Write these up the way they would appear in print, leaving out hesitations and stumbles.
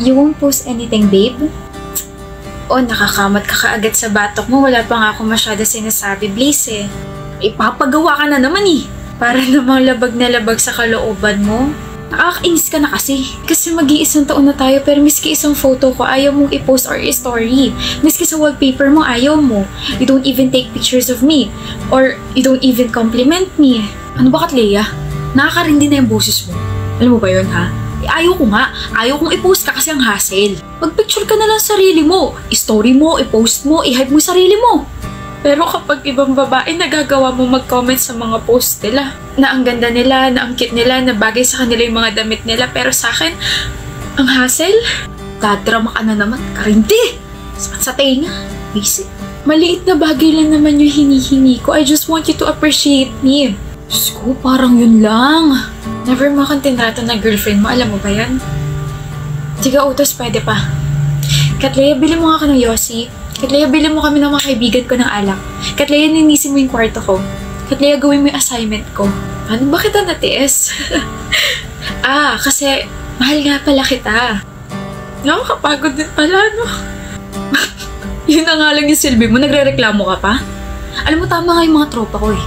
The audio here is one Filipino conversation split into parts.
You won't post anything, babe? Oh, nakakamot ka kaagad sa batok mo. Wala pa nga ako masyado sinasabi, Blaze eh. Ipapagawa ka na naman eh. Para namang labag na labag sa kalooban mo. Nakakainis ka na kasi. Kasi mag-iisang taon na tayo pero miski isang photo ko ayaw mong i-post or i-story. Miski sa wallpaper mo ayaw mo. You don't even take pictures of me. Or you don't even compliment me. Ano ba, Katleya? Nakakarindi na yung boses mo. Alam mo ba yun, ha? Ayaw ko nga. Ayaw kong i-post ka kasi ang hassle. Mag-picture ka na lang sarili mo. I-story mo, i-post mo, i-hype mo sarili mo. Pero kapag ibang babae, nagagawa mo mag-comment sa mga post nila. Na ang ganda nila, na ang cute nila, na bagay sa kanila yung mga damit nila. Pero sa akin, ang hassle, dadrama ka na naman. Karindi! Sakit sa tenga. Basic. Maliit na bagay lang naman yung hinihingi ko. I just want you to appreciate me. Diyos ko, parang yun lang. Never mo akong tinrato na girlfriend mo. Alam mo ba yan? Tiga utos, pwede pa. Katleya, bili mo nga ka ng Yossi. Katleya, bili mo kami ng mga kaibigan ko ng alak. Katleya, ninisin mo yung kwarto ko. Katleya, gawin mo yung assignment ko. Ano ba kita natiis? Kasi mahal nga pala kita. Nakakapagod din pala, no? Yun na nga lang yung silbi mo. Nagre-reklamo ka pa? Alam mo, tama nga yung mga tropa ko eh.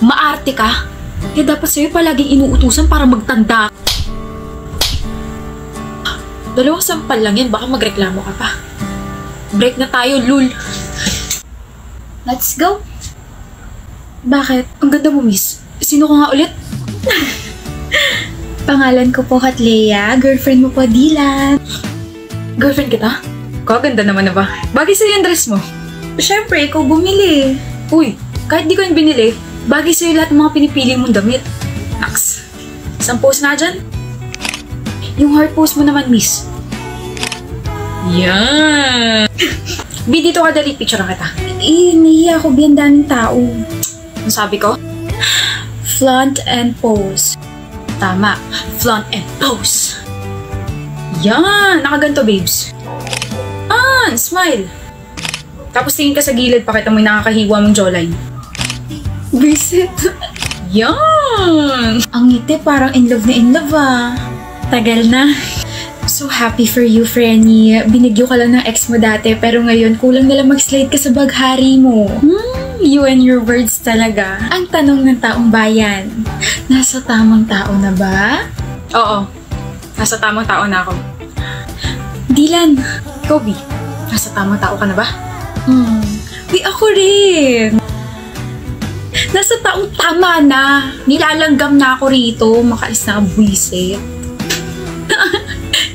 Maarte ka. Kaya dapat sa'yo palaging inuutusan para magtanda. Dalawang sampal lang yan. Baka magreklamo ka pa. Break na tayo, lul. Let's go. Bakit? Ang ganda mo, miss. Sino ko nga ulit? Pangalan ko po, Katleya. Girlfriend mo po, Dylan. Girlfriend kita? Kaganda naman na ba? Bagay sa'yo yung dress mo. Siyempre, ikaw bumili. Uy, kahit di ko yung binili, bagay sa'yo lahat ng mga pinipili mong damit. Naks. Isang pose nga dyan. Yung heart pose mo naman, miss. Yan! Bi, dito ka dali. Picture na kita. Nahiya ako. Bi, ang daming tao. Ano sabi ko? Flaunt and pose. Tama. Flaunt and pose. Yan! Nakaganto, babes. Smile. Tapos tingin ka sa gilid. Pakita mo yung nakakahiwa mong jawline. Visit. Yan! Ang ngiti, parang in love ah. Tagal na. So happy for you, Frenny. Binigyo ka lang ng ex mo dati, pero ngayon kulang na lang mag-slide ka sa baghari mo. You and your words talaga. Ang tanong ng taong bayan, nasa tamang tao na ba? Oo. Nasa tamang tao na ako. Dylan, Kobe, nasa tamang tao ka na ba? Ako rin. Nasa taong tama na. Nilalanggam na ako rito. Makaalis na ang buwisit.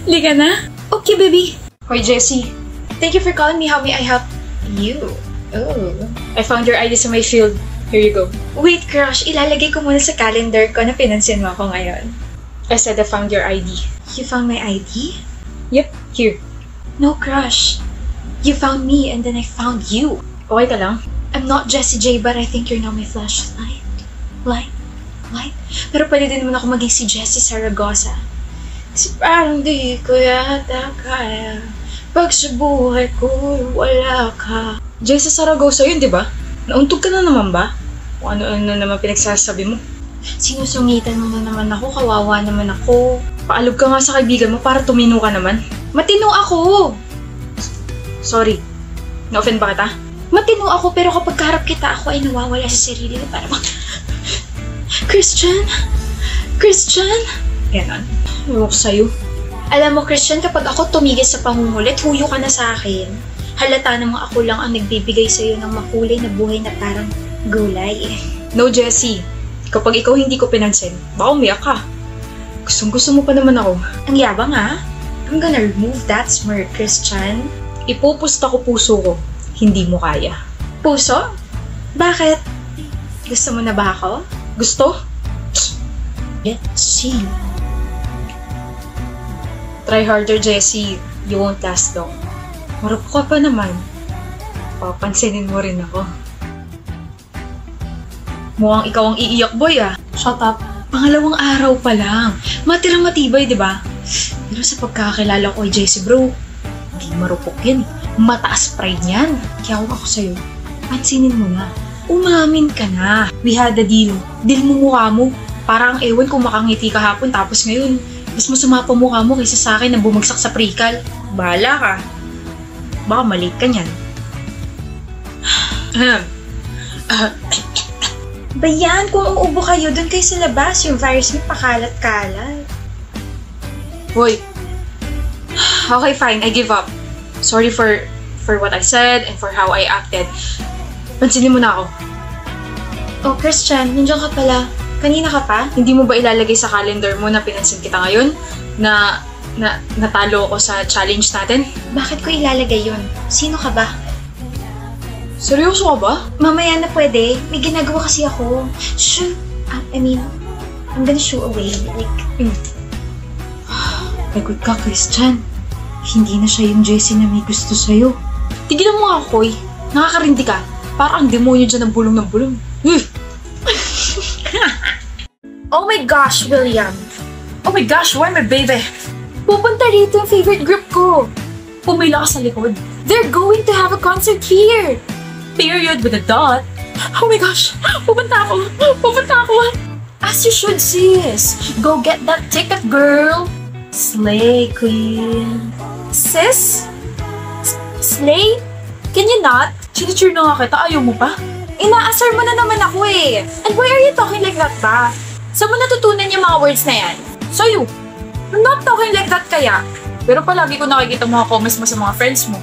Liga na? Okay, baby. Hoy, Jessie. Thank you for calling me. How may I help you? Oh. I found your ID sa my field. Here you go. Wait, crush. Ilalagay ko muna sa calendar ko na pinansin mo ako ngayon. I said I found your ID. You found my ID? Yep, here. No, crush. You found me and then I found you. Okay ka lang? I'm not Jessie J, but I think you're now my flashlight. Light. Pero pwede din naman ako maging si Jessie Saragosa. Kasi parang di ko yata kaya pag sa buhay ko wala ka. Jessie Saragosa yun, di ba? Nauntog ka na naman ba? O ano-ano naman pinagsasabi mo? Sinusungitan mo na naman ako, kawawa naman ako. Paalog ka nga sa kaibigan mo para tumino ka naman. Matino ako! Sorry, na-offend ba kita? Matino ako pero kapag kaharap kita ako ay nawawala sa sarili ko para Christian? Ganon. Ewan ko sa'yo. Alam mo, Christian, kapag ako tumigil sa pangungulit, huyo ka na sa akin. Halata namang ako lang ang nagbibigay sa'yo ng makulay na buhay na parang gulay. No, Jessie. Kapag ikaw hindi ko pinansin, baka umiyak ka. Gustong-gusto mo pa naman ako. Ang yabang ha? I'm gonna remove that smirk, Christian. Ipupusta ko puso ko. Hindi mo kaya. Puso? Bakit? Gusto mo na ba ako? Gusto? Let's see. Try harder, Jessie. You won't last long. Marupok ka pa naman. Papansinin mo rin ako. Mukhang ikaw ang iiyak, boy ah. Shut up. Pangalawang araw pa lang. Matirang matibay, di ba? Pero sa pagkakakilala ko kay Jessie, bro, hindi marupok yan. Mataas pride niyan. Kaya kung ako sa'yo, pansinin mo na. Umamin ka na. We had a deal. Deal mo mukha mo. Parang ewan kung makangiti kahapon tapos ngayon, Mas masama pa mukha mo kaysa sa akin na bumagsak sa pre-cal. Bahala ka. Baka malate ka niyan. Bayan, kung uubo kayo, doon kayo sa labas. Yung virus niyo pakalat-kalat. Hoy. Okay, fine. I give up. Sorry for what I said and for how I acted. Pansinin mo na ako. Oh, Christian, nandiyan ka pala. Kanina ka pa? Hindi mo ba ilalagay sa calendar mo na pinansin kita ngayon? Na natalo ako sa challenge natin? Bakit ko ilalagay yun? Sino ka ba? Seryoso ka ba? Mamaya na pwede. May ginagawa kasi ako. Shoo! I'm gonna shoo away. Lagot ka, Christian. Hindi na siya yung Jessie na may gusto sa'yo. Tigilan mo nga, Koy. Nakakarindi ka. Parang ang demonyo dyan ng bulong ng bulong. Oh my gosh, William. Oh my gosh, why my baby? Pupunta rito yung favorite group ko. Pumila ka sa likod. They're going to have a concert here. Period with a dot. Oh my gosh, pupunta ako. As you should, sis. Go get that ticket, girl. Slay, queen. Sis? Slay? Can you not? Chinicheer na nga kita, ayaw mo pa? Inaasar mo na naman ako eh. And why are you talking like that ba? Saan mo natutunan yung mga words na yan? So you, I'm not talking like that kaya. Pero palagi ko nakikita mga comments mo sa mga friends mo.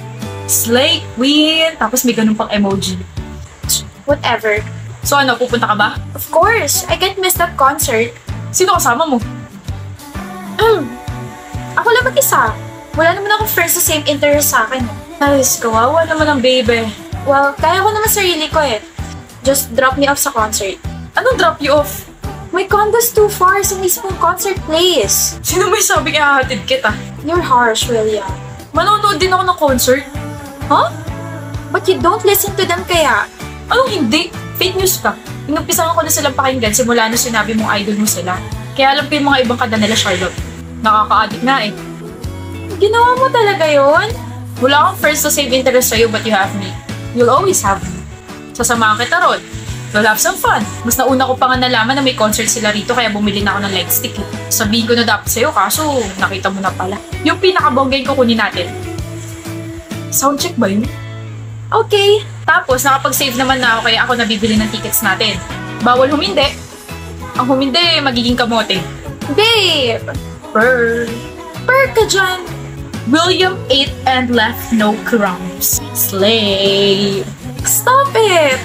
Slay, queen, tapos may ganun pang emoji. Whatever. So ano, pupunta ka ba? Of course, I can't miss that concert. Sino kasama mo? Ako lang mag-isa. Wala naman akong friends sa same interest sa akin. Ayos, kawawa naman ang baby. Well, kaya ko naman sarili ko eh. Just drop me off sa concert. Anong drop you off? My condo's too far sa mismong concert place. Sino may sabing ihahatid kita? You're harsh, William. Manonood din ako ng concert. Huh? But you don't listen to them kaya? Anong hindi? Fake news ka. Inumpisahan ko na silang pakinggan simula na sinabi mong idol mo sila. Kaya alam ko yung mga ibang kanta nila, Charlotte. Nakaka-addict nga eh. Ginawa mo talaga yon? Wala akong friends to save interest sa'yo but you have me. You'll always have me. Sasamahan kita ron. We'll have some fun. Mas nauna ko pa nga nalaman na may concert sila rito kaya bumili na ako ng light stick. Sabihin ko na dapat sa'yo kaso nakita mo na pala. Yung pinakabonggay ko kunin natin. Soundcheck ba yun? Okay. Tapos nakapag-save naman na ako kaya ako nabibili ng tickets natin. Bawal humindi. Ang humindi, magiging kamote. Babe! Purr ka dyan! William ate and left no crumbs. Slay! Stop it!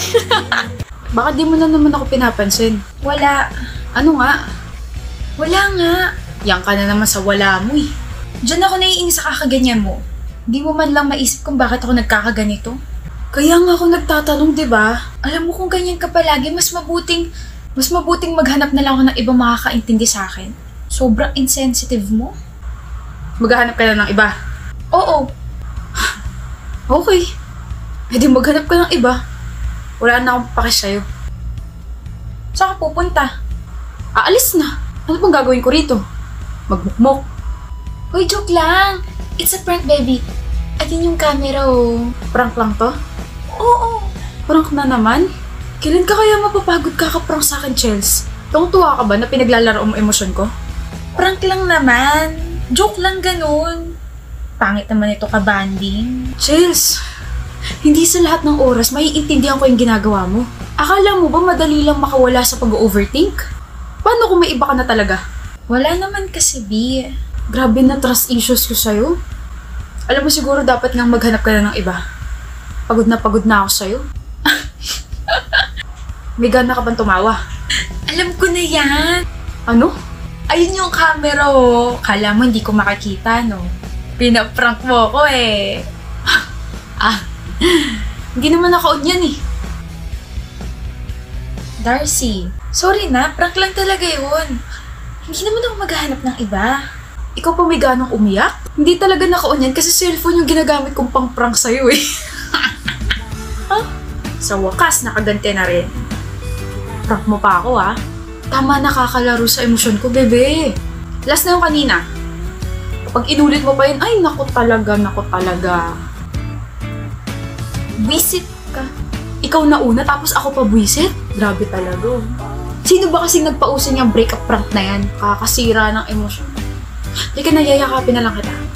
Baka di mo na naman ako pinapansin. Wala. Ano nga? Wala nga. Yang ka na naman sa wala mo eh. Diyan ako naiinis sa kakaganyan mo. Di mo man lang maisip kung bakit ako nagkakaganito. Kaya nga ako nagtatanong, di ba? Alam mo kung ganyan ka palagi, mas mabuting maghanap na lang ako ng ibang makakaintindi sa akin. Sobrang insensitive mo. Maghahanap ka na ng iba? Oo. Okay. Eh di maghanap ka ng iba. Wala na akong pake sa'yo. Saan ka pupunta? Aalis na. Ano pang gagawin ko rito? Magmukmok. Hoy, joke lang. It's a prank, baby. Atin yung camera, oh. Prank lang to? Oo. Prank na naman? Kailan ka kaya mapapagod kakaprank sa akin, Chels? Tuwang-tuwa ka ba na pinaglalaro mo emosyon ko? Prank lang naman. Joke lang ganun. Pangit naman ito ka-banding. Chels, hindi sa lahat ng oras maiintindihan ko yung ginagawa mo. Akala mo ba madali lang makawala sa pag-overthink? Paano kung may iba ka na talaga? Wala naman kasi, B. Grabe na trust issues ko sa'yo. Alam mo siguro dapat nga maghanap ka na ng iba. Pagod na ako sa'yo. May gana ka bang tumawa? Alam ko na yan. Ano? Ayun yung camera, oh. Kala mo hindi ko makakita, no? Pinaprank mo ko eh. Hindi naman ako yan eh. Darcy, sorry na, prank lang talaga yun. Hindi naman ako maghahanap ng iba. Ikaw pa may ganang umiyak? Hindi talaga naka-on yan kasi cellphone yung ginagamit kong pang-prank sa'yo eh. Sa wakas, nakaganti na rin. Prank mo pa ako ah. Tama, nakakalaro sa emosyon ko, bebe. Last na yung kanina. Kapag inulit mo pa yun, ay naku talaga. Buisit ka. Ikaw na una, tapos ako pa buisit? Grabe talaga. Sino ba kasing nagpausin yung breakup prank na yan? Kakasira ng emosyon. Hindi ka na, yayakapin na lang kita.